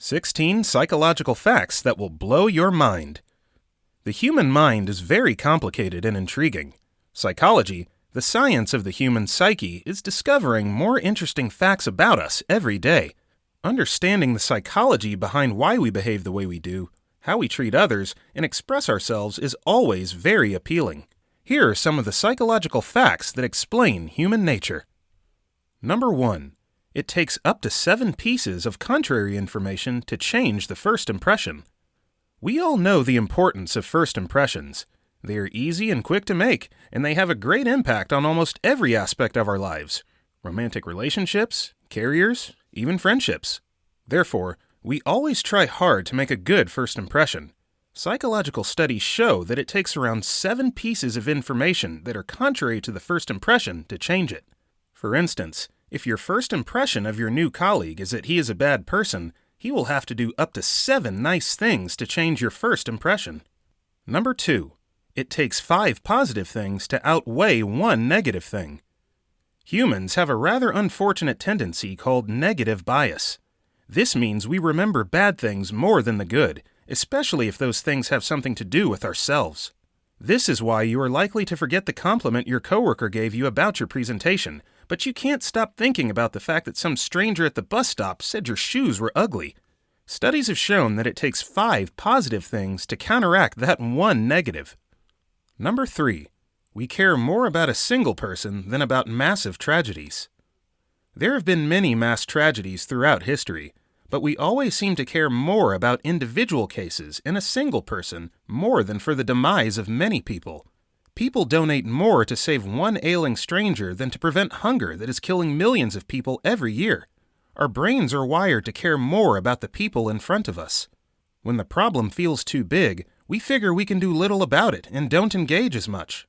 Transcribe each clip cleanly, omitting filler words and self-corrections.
16 psychological facts that will blow your mind. The human mind is very complicated and intriguing. Psychology, the science of the human psyche, is discovering more interesting facts about us every day. Understanding the psychology behind why we behave the way we do, how we treat others, and express ourselves is always very appealing. Here are some of the psychological facts that explain human nature. Number 1. It takes up to 7 pieces of contrary information to change the first impression. We all know the importance of first impressions. They are easy and quick to make, and they have a great impact on almost every aspect of our lives. Romantic relationships, careers, even friendships. Therefore, we always try hard to make a good first impression. Psychological studies show that it takes around 7 pieces of information that are contrary to the first impression to change it. For instance, if your first impression of your new colleague is that he is a bad person, he will have to do up to 7 nice things to change your first impression. Number 2. It takes 5 positive things to outweigh 1 negative thing. Humans have a rather unfortunate tendency called negative bias. This means we remember bad things more than the good, especially if those things have something to do with ourselves. This is why you are likely to forget the compliment your coworker gave you about your presentation, but you can't stop thinking about the fact that some stranger at the bus stop said your shoes were ugly. Studies have shown that it takes 5 positive things to counteract that 1 negative. Number 3. We care more about a single person than about massive tragedies. There have been many mass tragedies throughout history, but we always seem to care more about individual cases in a single person more than for the demise of many people. People donate more to save 1 ailing stranger than to prevent hunger that is killing millions of people every year. Our brains are wired to care more about the people in front of us. When the problem feels too big, we figure we can do little about it and don't engage as much.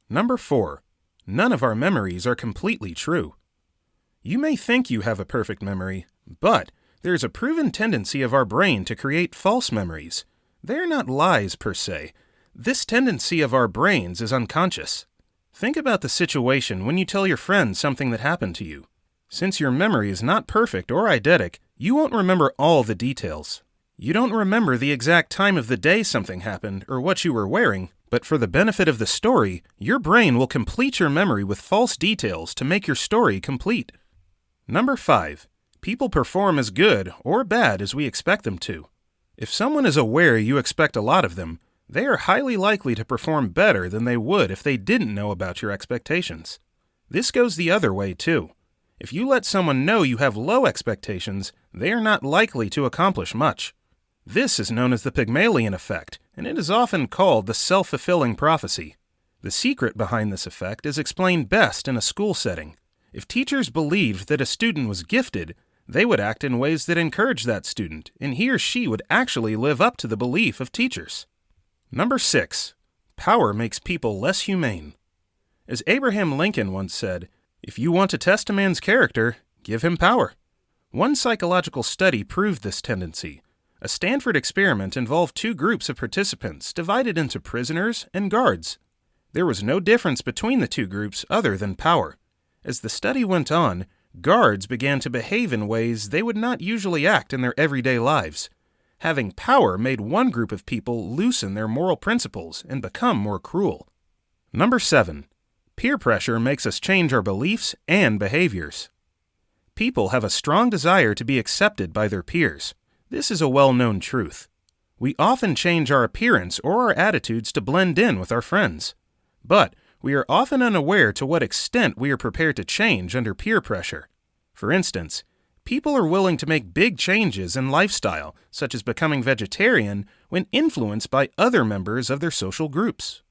Number 4. None of our memories are completely true. You may think you have a perfect memory, but there's a proven tendency of our brain to create false memories. They're not lies per se. This tendency of our brains is unconscious. Think about the situation when you tell your friend something that happened to you. Since your memory is not perfect or eidetic, you won't remember all the details. You don't remember the exact time of the day something happened or what you were wearing, but for the benefit of the story, your brain will complete your memory with false details to make your story complete. Number 5. People perform as good or bad as we expect them to. If someone is aware you expect a lot of them, they are highly likely to perform better than they would if they didn't know about your expectations. This goes the other way too. If you let someone know you have low expectations, they are not likely to accomplish much. This is known as the Pygmalion effect, and it is often called the self-fulfilling prophecy. The secret behind this effect is explained best in a school setting. If teachers believed that a student was gifted, they would act in ways that encourage that student, and he or she would actually live up to the belief of teachers. Number 6. Power makes people less humane. As Abraham Lincoln once said, "If you want to test a man's character, give him power." One psychological study proved this tendency. A Stanford experiment involved 2 groups of participants divided into prisoners and guards. There was no difference between the 2 groups other than power. As the study went on, guards began to behave in ways they would not usually act in their everyday lives. Having power made one group of people loosen their moral principles and become more cruel. Number 7. Peer pressure makes us change our beliefs and behaviors. People have a strong desire to be accepted by their peers. This is a well-known truth. We often change our appearance or our attitudes to blend in with our friends. But we are often unaware to what extent we are prepared to change under peer pressure. For instance, people are willing to make big changes in lifestyle, such as becoming vegetarian, when influenced by other members of their social groups.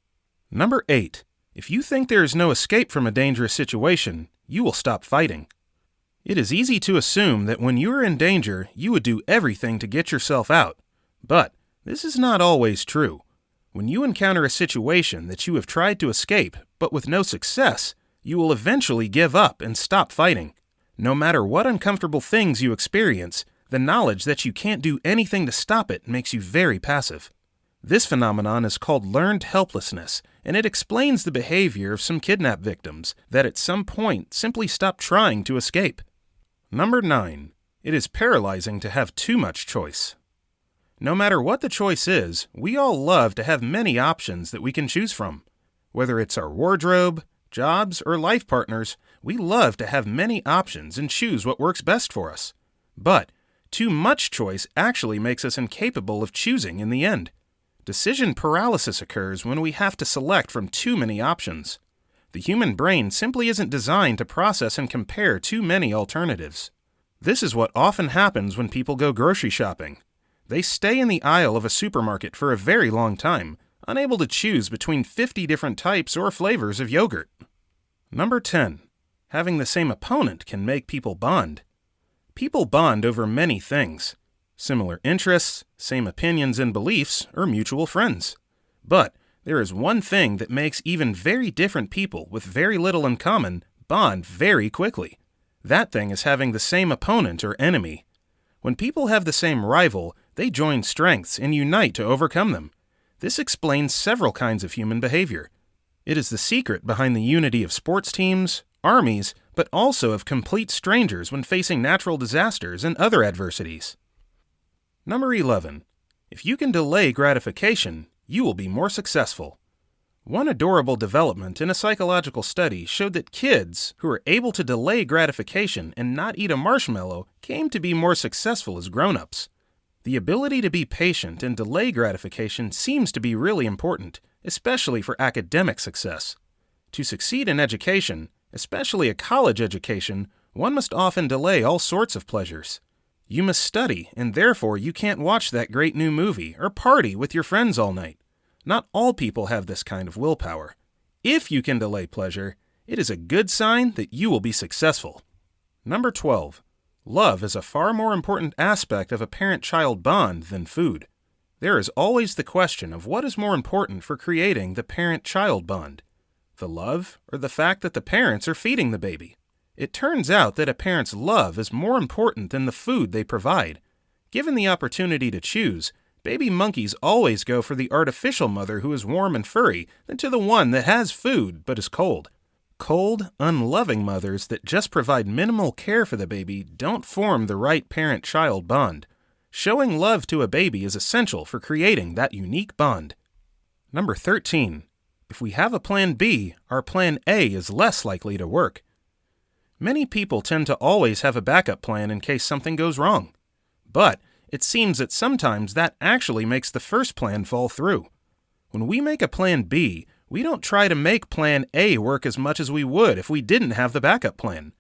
Number 8. If you think there is no escape from a dangerous situation, you will stop fighting. It is easy to assume that when you are in danger, you would do everything to get yourself out. But this is not always true. When you encounter a situation that you have tried to escape, but with no success, you will eventually give up and stop fighting. No matter what uncomfortable things you experience, the knowledge that you can't do anything to stop it makes you very passive. This phenomenon is called learned helplessness, and it explains the behavior of some kidnap victims that at some point simply stop trying to escape. Number 9. It is paralyzing to have too much choice. No matter what the choice is, we all love to have many options that we can choose from. Whether it's our wardrobe, jobs, or life partners, we love to have many options and choose what works best for us. But too much choice actually makes us incapable of choosing in the end. Decision paralysis occurs when we have to select from too many options. The human brain simply isn't designed to process and compare too many alternatives. This is what often happens when people go grocery shopping. They stay in the aisle of a supermarket for a very long time, unable to choose between 50 different types or flavors of yogurt. Number 10. Having the same opponent can make people bond. People bond over many things. Similar interests, same opinions and beliefs, or mutual friends. But there is one thing that makes even very different people with very little in common bond very quickly. That thing is having the same opponent or enemy. When people have the same rival, they join strengths and unite to overcome them. This explains several kinds of human behavior. It is the secret behind the unity of sports teams, armies, but also of complete strangers when facing natural disasters and other adversities. Number 11. If you can delay gratification, you will be more successful. One adorable development in a psychological study showed that kids who were able to delay gratification and not eat a marshmallow came to be more successful as grown-ups. The ability to be patient and delay gratification seems to be really important, especially for academic success. To succeed in education, especially a college education, one must often delay all sorts of pleasures. You must study, and therefore you can't watch that great new movie or party with your friends all night. Not all people have this kind of willpower. If you can delay pleasure, it is a good sign that you will be successful. Number 12. Love is a far more important aspect of a parent-child bond than food. There is always the question of what is more important for creating the parent-child bond, the love or the fact that the parents are feeding the baby. It turns out that a parent's love is more important than the food they provide. Given the opportunity to choose, baby monkeys always go for the artificial mother who is warm and furry than to the one that has food but is cold. Cold, unloving mothers that just provide minimal care for the baby don't form the right parent-child bond. Showing love to a baby is essential for creating that unique bond. Number 13. If we have a plan B, our plan A is less likely to work. Many people tend to always have a backup plan in case something goes wrong. But it seems that sometimes that actually makes the first plan fall through. When we make a plan B, we don't try to make plan A work as much as we would if we didn't have the backup plan.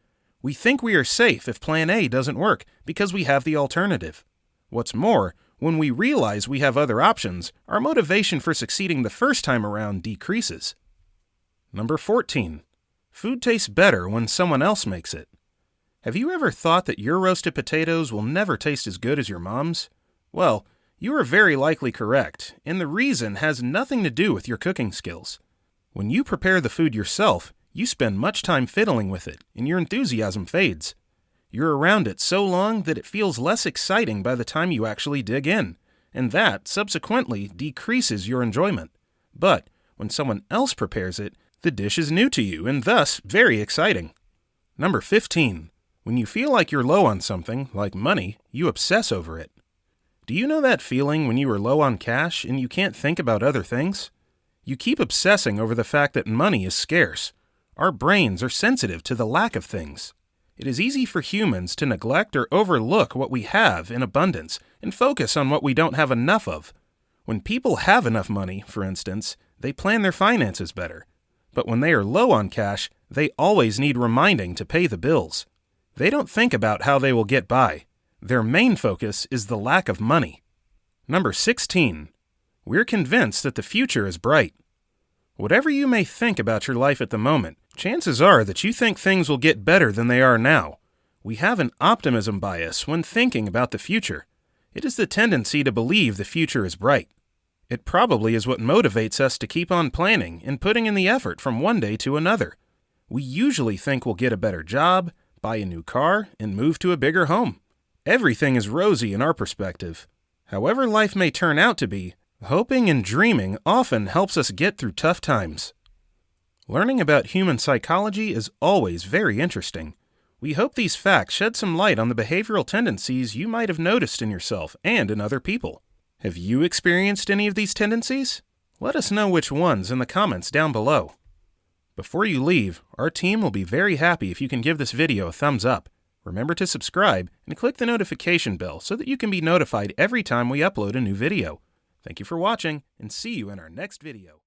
We think we are safe if plan A doesn't work because we have the alternative. What's more, when we realize we have other options, our motivation for succeeding the first time around decreases. Number 14. Food tastes better when someone else makes it. Have you ever thought that your roasted potatoes will never taste as good as your mom's? Well, you are very likely correct, and the reason has nothing to do with your cooking skills. When you prepare the food yourself, you spend much time fiddling with it, and your enthusiasm fades. You're around it so long that it feels less exciting by the time you actually dig in, and that, subsequently, decreases your enjoyment. But when someone else prepares it, the dish is new to you, and thus very exciting. Number 15. When you feel like you're low on something, like money, you obsess over it. Do you know that feeling when you are low on cash and you can't think about other things? You keep obsessing over the fact that money is scarce. Our brains are sensitive to the lack of things. It is easy for humans to neglect or overlook what we have in abundance and focus on what we don't have enough of. When people have enough money, for instance, they plan their finances better. But when they are low on cash, they always need reminding to pay the bills. They don't think about how they will get by. Their main focus is the lack of money. Number 16. We're convinced that the future is bright. Whatever you may think about your life at the moment, chances are that you think things will get better than they are now. We have an optimism bias when thinking about the future. It is the tendency to believe the future is bright. It probably is what motivates us to keep on planning and putting in the effort from one day to another. We usually think we'll get a better job, buy a new car, and move to a bigger home. Everything is rosy in our perspective. However life may turn out to be, hoping and dreaming often helps us get through tough times. Learning about human psychology is always very interesting. We hope these facts shed some light on the behavioral tendencies you might have noticed in yourself and in other people. Have you experienced any of these tendencies? Let us know which ones in the comments down below. Before you leave, our team will be very happy if you can give this video a thumbs up. Remember to subscribe and click the notification bell so that you can be notified every time we upload a new video. Thank you for watching, and see you in our next video.